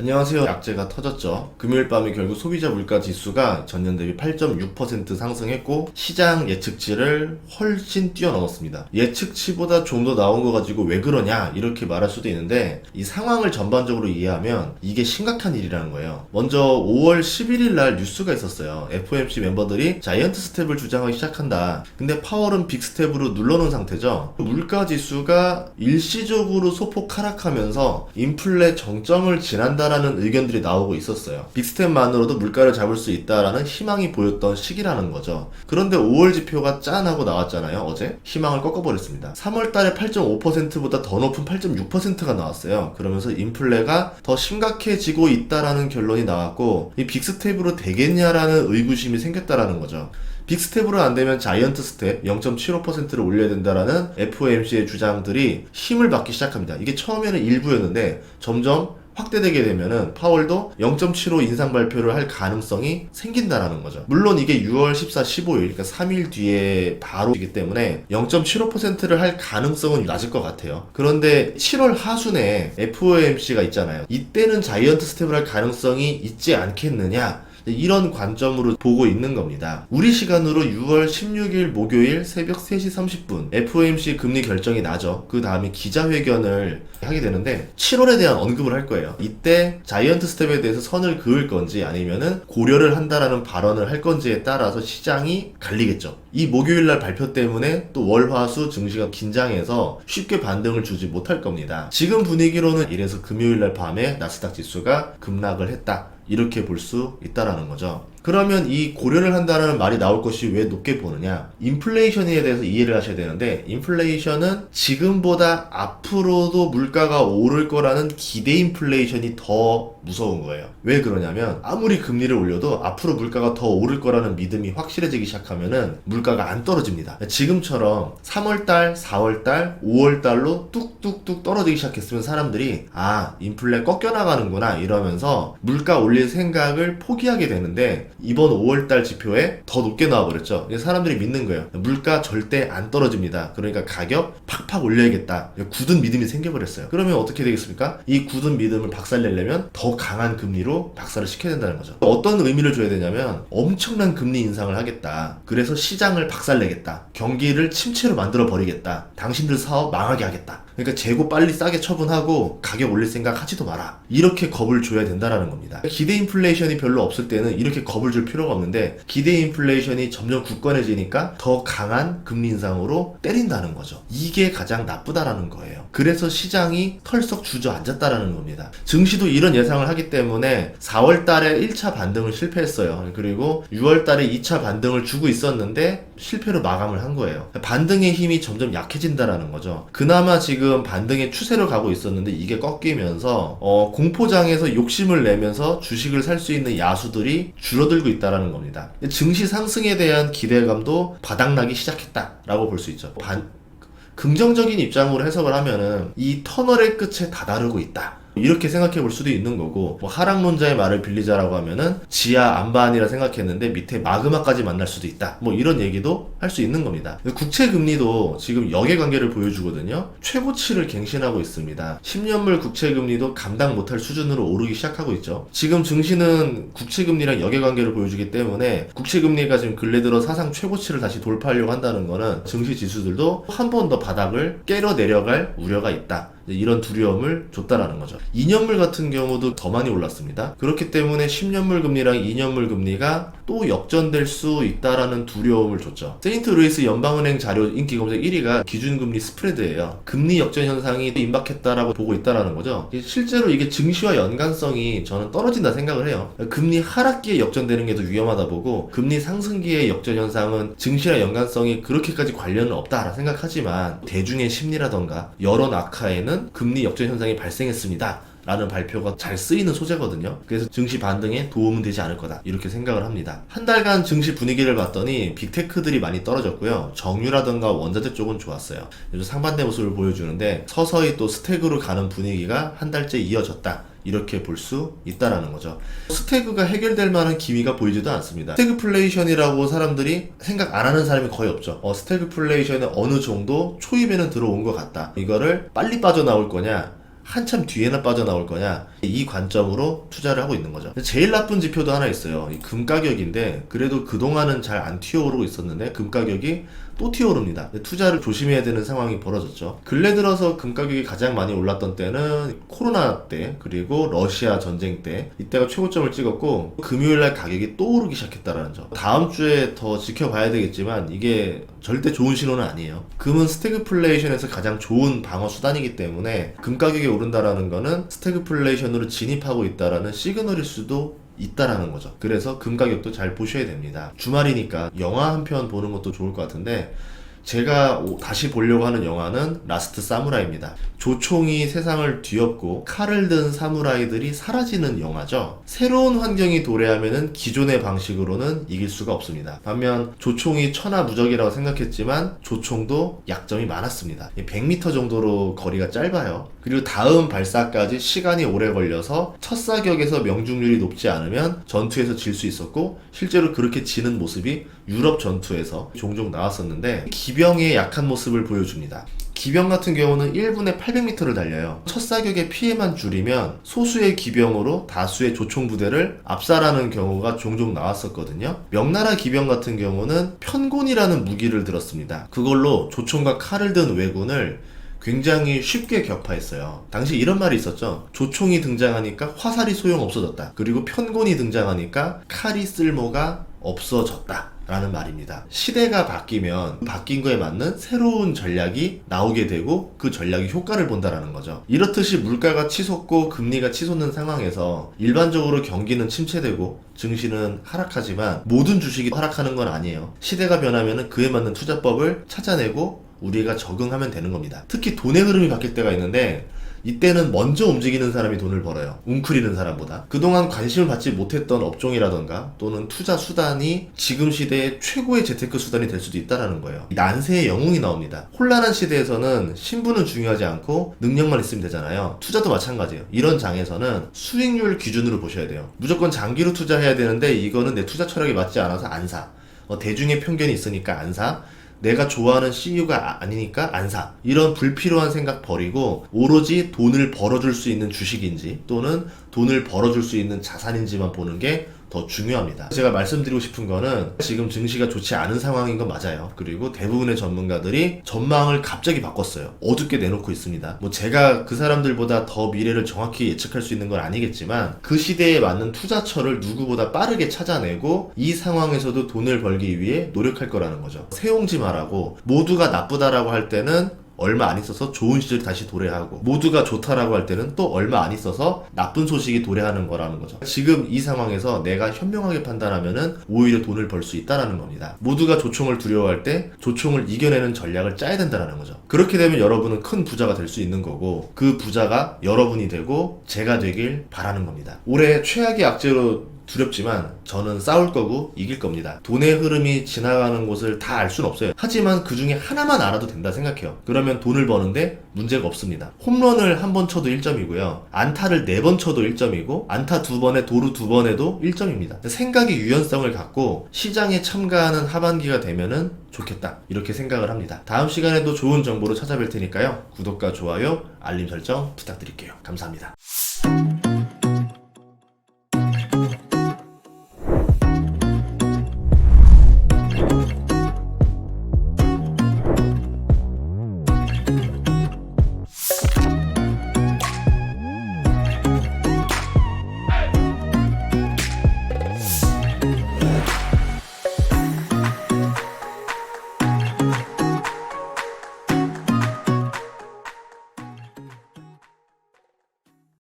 안녕하세요. 약재가 터졌죠. 금요일 밤에 결국 소비자 물가 지수가 전년 대비 8.6% 상승했고 시장 예측치를 훨씬 뛰어넘었습니다. 예측치보다 좀 더 나온 거 가지고 왜 그러냐 이렇게 말할 수도 있는데 이 상황을 전반적으로 이해하면 이게 심각한 일이라는 거예요. 먼저 5월 11일 날 뉴스가 있었어요. FOMC 멤버들이 자이언트 스텝을 주장하기 시작한다. 근데 파월은 빅 스텝으로 눌러놓은 상태죠. 물가 지수가 일시적으로 소폭 하락하면서 인플레 정점을 지난다 라는 의견들이 나오고 있었어요. 빅스텝만으로도 물가를 잡을 수 있다라는 희망이 보였던 시기라는 거죠. 그런데 5월 지표가 짠 하고 나왔잖아요. 어제 희망을 꺾어버렸습니다. 3월 달에 8.5%보다 더 높은 8.6%가 나왔어요. 그러면서 인플레가 더 심각해지고 있다라는 결론이 나왔고 이 빅스텝으로 되겠냐라는 의구심이 생겼다라는 거죠. 빅스텝으로 안되면 자이언트 스텝 0.75%를 올려야 된다라는 FOMC의 주장들이 힘을 받기 시작합니다. 이게 처음에는 일부였는데 점점 확대되게 되면은 파월도 0.75 인상 발표를 할 가능성이 생긴다라는 거죠. 물론 이게 6월 14, 15일 그러니까 3일 뒤에 바로이기 때문에 0.75%를 할 가능성은 낮을 것 같아요. 그런데 7월 하순에 FOMC가 있잖아요. 이때는 자이언트 스텝을 할 가능성이 있지 않겠느냐, 이런 관점으로 보고 있는 겁니다. 우리 시간으로 6월 16일 목요일 새벽 3시 30분 FOMC 금리 결정이 나죠. 그 다음에 기자회견을 하게 되는데 7월에 대한 언급을 할 거예요. 이때 자이언트 스텝에 대해서 선을 그을 건지 아니면은 고려를 한다라는 발언을 할 건지에 따라서 시장이 갈리겠죠. 이 목요일날 발표 때문에 또 월화수 증시가 긴장해서 쉽게 반등을 주지 못할 겁니다. 지금 분위기로는 이래서 금요일날 밤에 나스닥 지수가 급락을 했다, 이렇게 볼 수 있다라는 거죠. 그러면 이 고려를 한다는 말이 나올 것이 왜 높게 보느냐? 인플레이션에 대해서 이해를 하셔야 되는데, 인플레이션은 지금보다 앞으로도 물가가 오를 거라는 기대 인플레이션이 더 무서운 거예요. 왜 그러냐면 아무리 금리를 올려도 앞으로 물가가 더 오를 거라는 믿음이 확실해지기 시작하면은 물가가 안 떨어집니다. 지금처럼 3월달, 4월달, 5월달로 뚝뚝뚝 떨어지기 시작했으면 사람들이 인플레 꺾여나가는구나 이러면서 물가 올릴 생각을 포기하게 되는데, 이번 5월달 지표에 더 높게 나와버렸죠. 사람들이 믿는 거예요. 물가 절대 안 떨어집니다. 그러니까 가격 팍팍 올려야겠다. 굳은 믿음이 생겨버렸어요. 그러면 어떻게 되겠습니까? 이 굳은 믿음을 박살내려면 더 강한 금리로 박살을 시켜야 된다는 거죠. 어떤 의미를 줘야 되냐면 엄청난 금리 인상을 하겠다. 그래서 시장을 박살내겠다. 경기를 침체로 만들어 버리겠다. 당신들 사업 망하게 하겠다. 그러니까 재고 빨리 싸게 처분하고 가격 올릴 생각 하지도 마라. 이렇게 겁을 줘야 된다라는 겁니다. 기대 인플레이션이 별로 없을 때는 이렇게 겁을 줄 필요가 없는데, 기대 인플레이션이 점점 굳건해지니까 더 강한 금리 인상으로 때린다는 거죠. 이게 가장 나쁘다라는 거예요. 그래서 시장이 털썩 주저앉았다라는 겁니다. 증시도 이런 예상을 하기 때문에 4월 달에 1차 반등을 실패했어요. 그리고 6월 달에 2차 반등을 주고 있었는데 실패로 마감을 한 거예요. 반등의 힘이 점점 약해진다라는 거죠. 그나마 지금 반등의 추세로 가고 있었는데 이게 꺾이면서 공포장에서 욕심을 내면서 주식을 살 수 있는 야수들이 줄어들고 있다라는 겁니다. 증시 상승에 대한 기대감도 바닥나기 시작했다라고 볼 수 있죠. 긍정적인 입장으로 해석을 하면은 이 터널의 끝에 다다르고 있다, 이렇게 생각해 볼 수도 있는 거고, 하락론자의 말을 빌리자라고 하면은 지하 안반이라 생각했는데 밑에 마그마까지 만날 수도 있다, 이런 얘기도 할 수 있는 겁니다. 국채 금리도 지금 역외관계를 보여주거든요. 최고치를 갱신하고 있습니다. 10년물 국채 금리도 감당 못할 수준으로 오르기 시작하고 있죠. 지금 증시는 국채 금리랑 역외관계를 보여주기 때문에 국채 금리가 지금 근래 들어 사상 최고치를 다시 돌파하려고 한다는 거는 증시 지수들도 한 번 더 바닥을 깨러 내려갈 우려가 있다, 이런 두려움을 줬다라는 거죠. 2년물 같은 경우도 더 많이 올랐습니다. 그렇기 때문에 10년물 금리랑 2년물 금리가 또 역전될 수 있다라는 두려움을 줬죠. 세인트루이스 연방은행 자료 인기 검색 1위가 기준금리 스프레드예요. 금리 역전 현상이 임박했다라고 보고 있다라는 거죠. 실제로 이게 증시와 연관성이 저는 떨어진다 생각을 해요. 금리 하락기에 역전되는 게 더 위험하다 보고, 금리 상승기의 역전 현상은 증시와 연관성이 그렇게까지 관련은 없다라 생각하지만, 대중의 심리라던가 여론 악화에는 금리 역전 현상이 발생했습니다 라는 발표가 잘 쓰이는 소재거든요. 그래서 증시 반등에 도움은 되지 않을 거다, 이렇게 생각을 합니다. 한 달간 증시 분위기를 봤더니 빅테크들이 많이 떨어졌고요. 정유라던가 원자재 쪽은 좋았어요. 요즘 상반된 모습을 보여주는데 서서히 또 스택으로 가는 분위기가 한 달째 이어졌다, 이렇게 볼 수 있다라는 거죠. 스태그가 해결될 만한 기미가 보이지도 않습니다. 스태그플레이션이라고 사람들이 생각 안 하는 사람이 거의 없죠. 스태그플레이션은 어느 정도 초입에는 들어온 것 같다. 이거를 빨리 빠져나올 거냐, 한참 뒤에나 빠져나올 거냐, 이 관점으로 투자를 하고 있는 거죠. 제일 나쁜 지표도 하나 있어요. 이 금 가격인데 그래도 그동안은 잘 안 튀어오르고 있었는데 금 가격이 또 튀어오릅니다. 투자를 조심해야 되는 상황이 벌어졌죠. 근래 들어서 금 가격이 가장 많이 올랐던 때는 코로나 때 그리고 러시아 전쟁 때 이때가 최고점을 찍었고 금요일날 가격이 또 오르기 시작했다라는 점. 다음 주에 더 지켜봐야 되겠지만 이게 절대 좋은 신호는 아니에요. 금은 스태그플레이션에서 가장 좋은 방어 수단이기 때문에 금 가격이 오른다라는 거는 스태그플레이션으로 진입하고 있다라는 시그널일 수도 있다라는 거죠. 그래서 금 가격도 잘 보셔야 됩니다. 주말이니까 영화 한 편 보는 것도 좋을 것 같은데 제가 다시 보려고 하는 영화는 라스트 사무라이입니다. 조총이 세상을 뒤엎고 칼을 든 사무라이들이 사라지는 영화죠. 새로운 환경이 도래하면은 기존의 방식으로는 이길 수가 없습니다. 반면 조총이 천하무적이라고 생각했지만 조총도 약점이 많았습니다. 100m 정도로 거리가 짧아요. 그리고 다음 발사까지 시간이 오래 걸려서 첫 사격에서 명중률이 높지 않으면 전투에서 질 수 있었고 실제로 그렇게 지는 모습이 유럽 전투에서 종종 나왔었는데 기병의 약한 모습을 보여줍니다. 기병 같은 경우는 1분에 800m를 달려요. 첫 사격의 피해만 줄이면 소수의 기병으로 다수의 조총 부대를 압살하는 경우가 종종 나왔었거든요. 명나라 기병 같은 경우는 편곤이라는 무기를 들었습니다. 그걸로 조총과 칼을 든 왜군을 굉장히 쉽게 격파했어요. 당시 이런 말이 있었죠. 조총이 등장하니까 화살이 소용없어졌다. 그리고 편곤이 등장하니까 칼이 쓸모가 없어졌다 라는 말입니다. 시대가 바뀌면 바뀐 거에 맞는 새로운 전략이 나오게 되고 그 전략이 효과를 본다라는 거죠. 이렇듯이 물가가 치솟고 금리가 치솟는 상황에서 일반적으로 경기는 침체되고 증시는 하락하지만 모든 주식이 하락하는 건 아니에요. 시대가 변하면 그에 맞는 투자법을 찾아내고 우리가 적응하면 되는 겁니다. 특히 돈의 흐름이 바뀔 때가 있는데 이때는 먼저 움직이는 사람이 돈을 벌어요. 웅크리는 사람보다. 그동안 관심을 받지 못했던 업종이라던가 또는 투자 수단이 지금 시대의 최고의 재테크 수단이 될 수도 있다는 거예요. 난세의 영웅이 나옵니다. 혼란한 시대에서는 신분은 중요하지 않고 능력만 있으면 되잖아요. 투자도 마찬가지예요. 이런 장에서는 수익률 기준으로 보셔야 돼요. 무조건 장기로 투자해야 되는데 이거는 내 투자 철학에 맞지 않아서 안 사. 대중의 편견이 있으니까 안 사. 내가 좋아하는 CEO가 아니니까 안 사. 이런 불필요한 생각 버리고 오로지 돈을 벌어줄 수 있는 주식인지 또는 돈을 벌어줄 수 있는 자산인지만 보는 게 더 중요합니다. 제가 말씀드리고 싶은 거는 지금 증시가 좋지 않은 상황인 건 맞아요. 그리고 대부분의 전문가들이 전망을 갑자기 바꿨어요. 어둡게 내놓고 있습니다. 제가 그 사람들보다 더 미래를 정확히 예측할 수 있는 건 아니겠지만 그 시대에 맞는 투자처를 누구보다 빠르게 찾아내고 이 상황에서도 돈을 벌기 위해 노력할 거라는 거죠. 세옹지마라고 모두가 나쁘다라고 할 때는 얼마 안 있어서 좋은 시절이 다시 도래하고 모두가 좋다라고 할 때는 또 얼마 안 있어서 나쁜 소식이 도래하는 거라는 거죠. 지금 이 상황에서 내가 현명하게 판단하면은 오히려 돈을 벌 수 있다라는 겁니다. 모두가 조총을 두려워할 때 조총을 이겨내는 전략을 짜야 된다는 거죠. 그렇게 되면 여러분은 큰 부자가 될 수 있는 거고 그 부자가 여러분이 되고 제가 되길 바라는 겁니다. 올해 최악의 악재로 두렵지만 저는 싸울 거고 이길 겁니다. 돈의 흐름이 지나가는 곳을 다 알 수는 없어요. 하지만 그 중에 하나만 알아도 된다 생각해요. 그러면 돈을 버는데 문제가 없습니다. 홈런을 한 번 쳐도 1점이고요. 안타를 4번 쳐도 1점이고 안타 2번에 도루 2번에도 1점입니다. 생각의 유연성을 갖고 시장에 참가하는 하반기가 되면은 좋겠다. 이렇게 생각을 합니다. 다음 시간에도 좋은 정보로 찾아뵐 테니까요. 구독과 좋아요, 알림 설정 부탁드릴게요. 감사합니다.